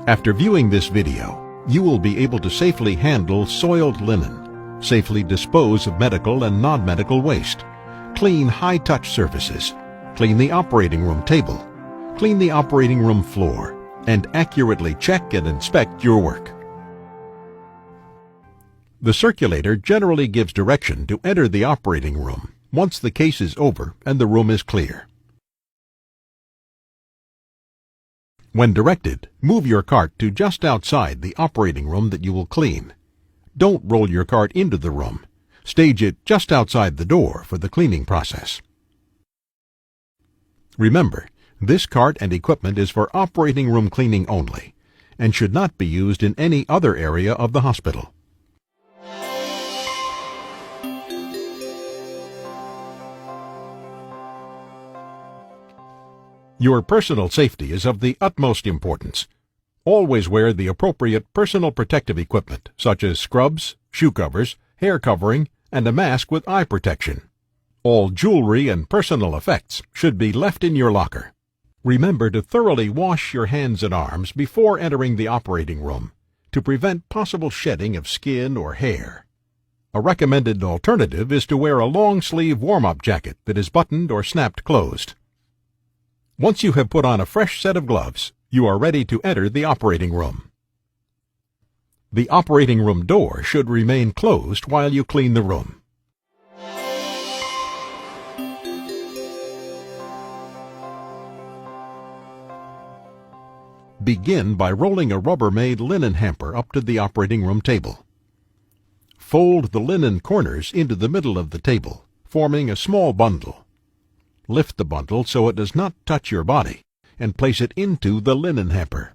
After viewing this video, you will be able to safely handle soiled linen, safely dispose of medical and non-medical waste, clean high-touch surfaces, clean the operating room table, clean the operating room floor, and accurately check and inspect your work. The circulator generally gives direction to enter the operating room once the case is over and the room is clear. When directed, move your cart to just outside the operating room that you will clean. Don't roll your cart into the room. Stage it just outside the door for the cleaning process. Remember, this cart and equipment is for operating room cleaning only and should not be used in any other area of the hospital. Your personal safety is of the utmost importance. Always wear the appropriate personal protective equipment, such as scrubs, shoe covers, hair covering, and a mask with eye protection. All jewelry and personal effects should be left in your locker. Remember to thoroughly wash your hands and arms before entering the operating room to prevent possible shedding of skin or hair. A recommended alternative is to wear a long-sleeve warm-up jacket that is buttoned or snapped closed. Once you have put on a fresh set of gloves, you are ready to enter the operating room. The operating room door should remain closed while you clean the room. Begin by rolling a Rubbermaid linen hamper up to the operating room table. Fold the linen corners into the middle of the table, forming a small bundle. Lift the bundle so it does not touch your body, and place it into the linen hamper.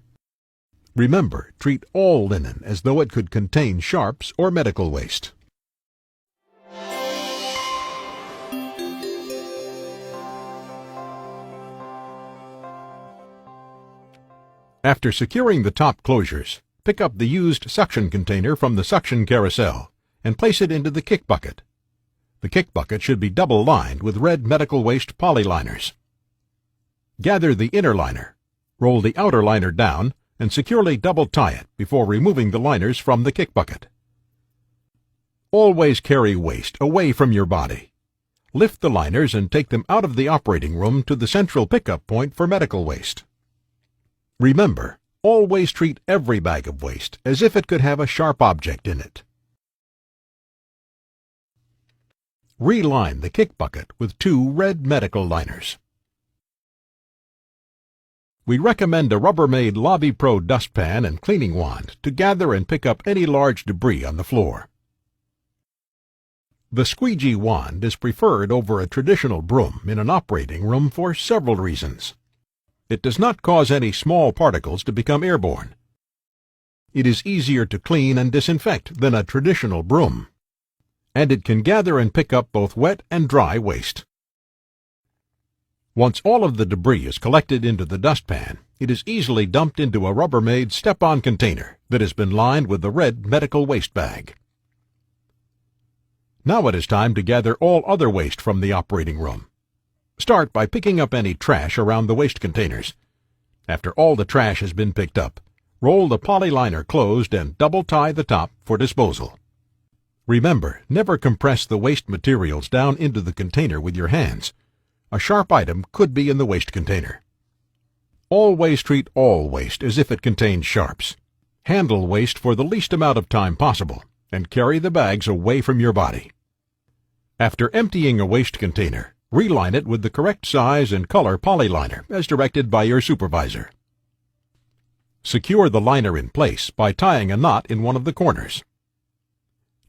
Remember, treat all linen as though it could contain sharps or medical waste. After securing the top closures, pick up the used suction container from the suction carousel and place it into the kick bucket. The kick bucket should be double-lined with red medical waste polyliners. Gather the inner liner, roll the outer liner down, and securely double-tie it before removing the liners from the kick bucket. Always carry waste away from your body. Lift the liners and take them out of the operating room to the central pickup point for medical waste. Remember, always treat every bag of waste as if it could have a sharp object in it. Reline the kick bucket with 2 red medical liners. We recommend a Rubbermaid Lobby Pro dustpan and cleaning wand to gather and pick up any large debris on the floor. The squeegee wand is preferred over a traditional broom in an operating room for several reasons. It does not cause any small particles to become airborne. It is easier to clean and disinfect than a traditional broom. And it can gather and pick up both wet and dry waste. Once all of the debris is collected into the dustpan, it is easily dumped into a Rubbermaid step-on container that has been lined with the red medical waste bag. Now it is time to gather all other waste from the operating room. Start by picking up any trash around the waste containers. After all the trash has been picked up, roll the polyliner closed and double-tie the top for disposal. Remember, never compress the waste materials down into the container with your hands. A sharp item could be in the waste container. Always treat all waste as if it contains sharps. Handle waste for the least amount of time possible, and carry the bags away from your body. After emptying a waste container, reline it with the correct size and color polyliner as directed by your supervisor. Secure the liner in place by tying a knot in one of the corners.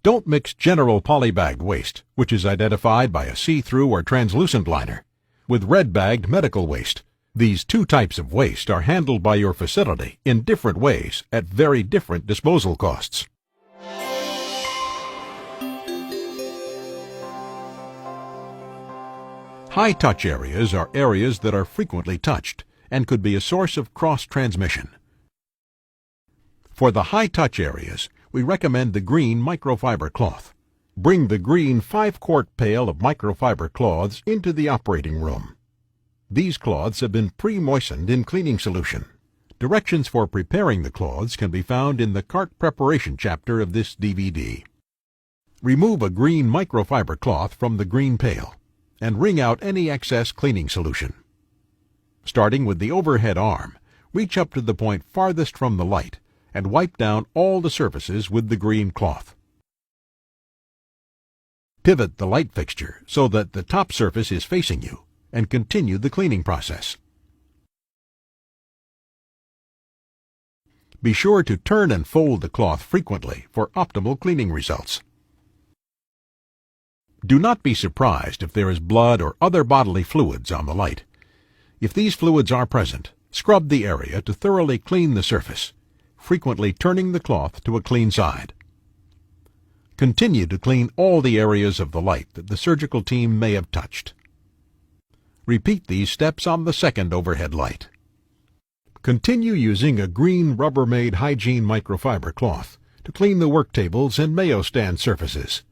Don't mix general polybagged waste, which is identified by a see-through or translucent liner, with red-bagged medical waste. These 2 types of waste are handled by your facility in different ways at very different disposal costs. High-touch areas are areas that are frequently touched and could be a source of cross-transmission. For the high-touch areas, we recommend the green microfiber cloth. Bring the green 5-quart pail of microfiber cloths into the operating room. These cloths have been pre-moistened in cleaning solution. Directions for preparing the cloths can be found in the cart preparation chapter of this DVD. Remove a green microfiber cloth from the green pail and wring out any excess cleaning solution. Starting with the overhead arm, reach up to the point farthest from the light and wipe down all the surfaces with the green cloth. Pivot the light fixture so that the top surface is facing you and continue the cleaning process. Be sure to turn and fold the cloth frequently for optimal cleaning results. Do not be surprised if there is blood or other bodily fluids on the light. If these fluids are present, scrub the area to thoroughly clean the surface, frequently turning the cloth to a clean side. Continue to clean all the areas of the light that the surgical team may have touched. Repeat these steps on the second overhead light. Continue using a green Rubbermaid Hygiene microfiber cloth to clean the work tables and mayo stand surfaces.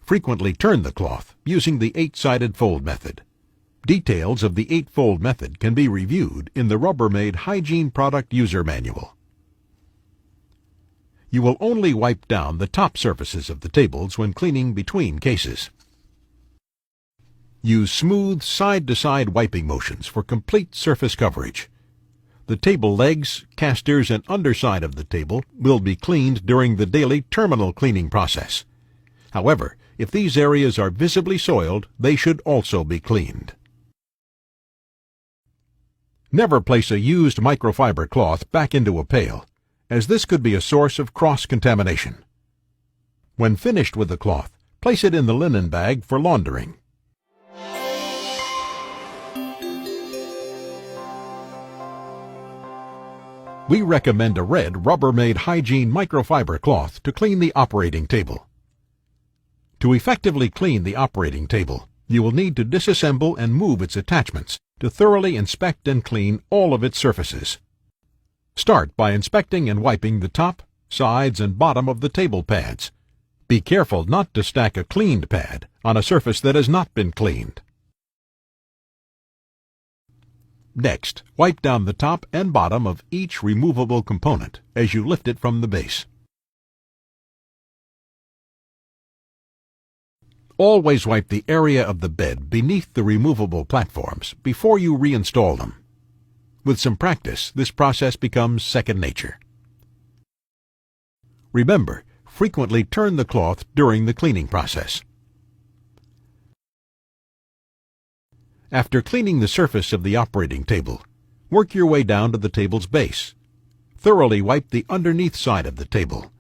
Frequently turn the cloth using the 8-sided fold method. Details of the 8-fold method can be reviewed in the Rubbermaid Hygiene Product User Manual. You will only wipe down the top surfaces of the tables when cleaning between cases. Use smooth side-to-side wiping motions for complete surface coverage. The table legs, casters, and underside of the table will be cleaned during the daily terminal cleaning process. However, if these areas are visibly soiled, they should also be cleaned. Never place a used microfiber cloth back into a pail, as this could be a source of cross-contamination. When finished with the cloth, place it in the linen bag for laundering. We recommend a red Rubbermaid Hygiene microfiber cloth to clean the operating table. To effectively clean the operating table, you will need to disassemble and move its attachments to thoroughly inspect and clean all of its surfaces. Start by inspecting and wiping the top, sides, and bottom of the table pads. Be careful not to stack a cleaned pad on a surface that has not been cleaned. Next, wipe down the top and bottom of each removable component as you lift it from the base. Always wipe the area of the bed beneath the removable platforms before you reinstall them. With some practice, this process becomes second nature. Remember, frequently turn the cloth during the cleaning process. After cleaning the surface of the operating table, work your way down to the table's base. Thoroughly wipe the underneath side of the table.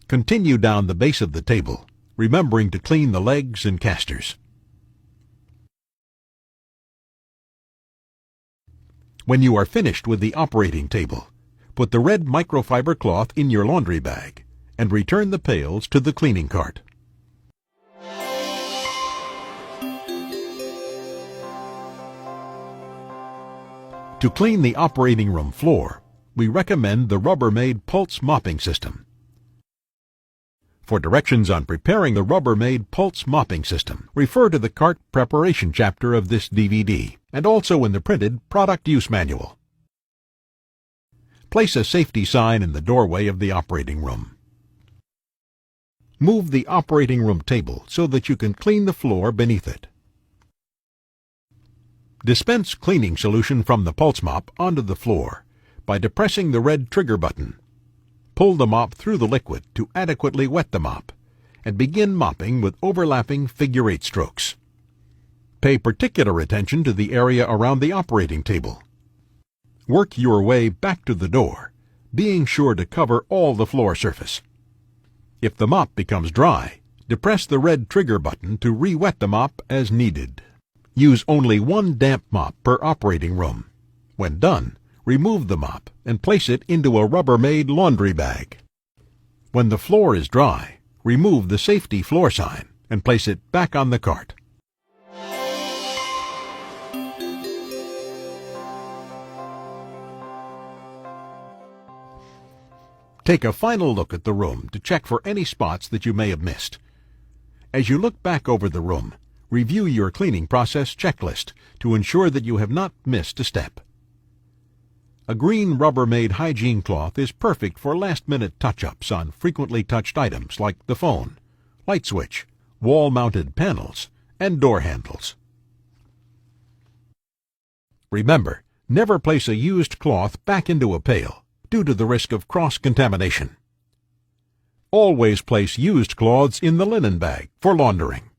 Continue down the base of the table, remembering to clean the legs and casters. When you are finished with the operating table, put the red microfiber cloth in your laundry bag and return the pails to the cleaning cart. To clean the operating room floor, we recommend the Rubbermaid Pulse Mopping System. For directions on preparing the Rubbermaid Pulse Mopping System, refer to the cart preparation chapter of this DVD and also in the printed Product Use Manual. Place a safety sign in the doorway of the operating room. Move the operating room table so that you can clean the floor beneath it. Dispense cleaning solution from the pulse mop onto the floor by depressing the red trigger button. Pull the mop through the liquid to adequately wet the mop, and begin mopping with overlapping figure-8 strokes. Pay particular attention to the area around the operating table. Work your way back to the door, being sure to cover all the floor surface. If the mop becomes dry, depress the red trigger button to re-wet the mop as needed. Use only one damp mop per operating room. When done, remove the mop and place it into a Rubbermaid laundry bag. When the floor is dry, remove the safety floor sign and place it back on the cart. Take a final look at the room to check for any spots that you may have missed. As you look back over the room, review your cleaning process checklist to ensure that you have not missed a step. A green Rubbermaid hygiene cloth is perfect for last-minute touch-ups on frequently touched items like the phone, light switch, wall-mounted panels, and door handles. Remember, never place a used cloth back into a pail due to the risk of cross-contamination. Always place used cloths in the linen bag for laundering.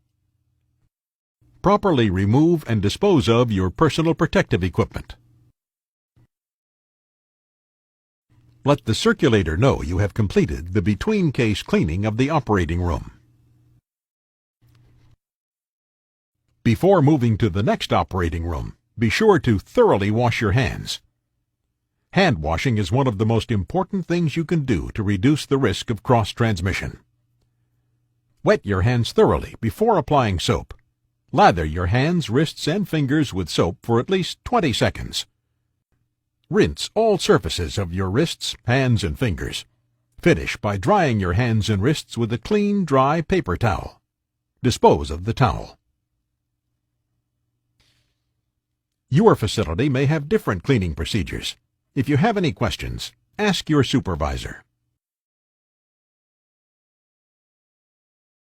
Properly remove and dispose of your personal protective equipment. Let the circulator know you have completed the between-case cleaning of the operating room. Before moving to the next operating room, be sure to thoroughly wash your hands. Hand washing is one of the most important things you can do to reduce the risk of cross-transmission. Wet your hands thoroughly before applying soap. Lather your hands, wrists, and fingers with soap for at least 20 seconds. Rinse all surfaces of your wrists, hands, and fingers. Finish by drying your hands and wrists with a clean, dry paper towel. Dispose of the towel. Your facility may have different cleaning procedures. If you have any questions, ask your supervisor.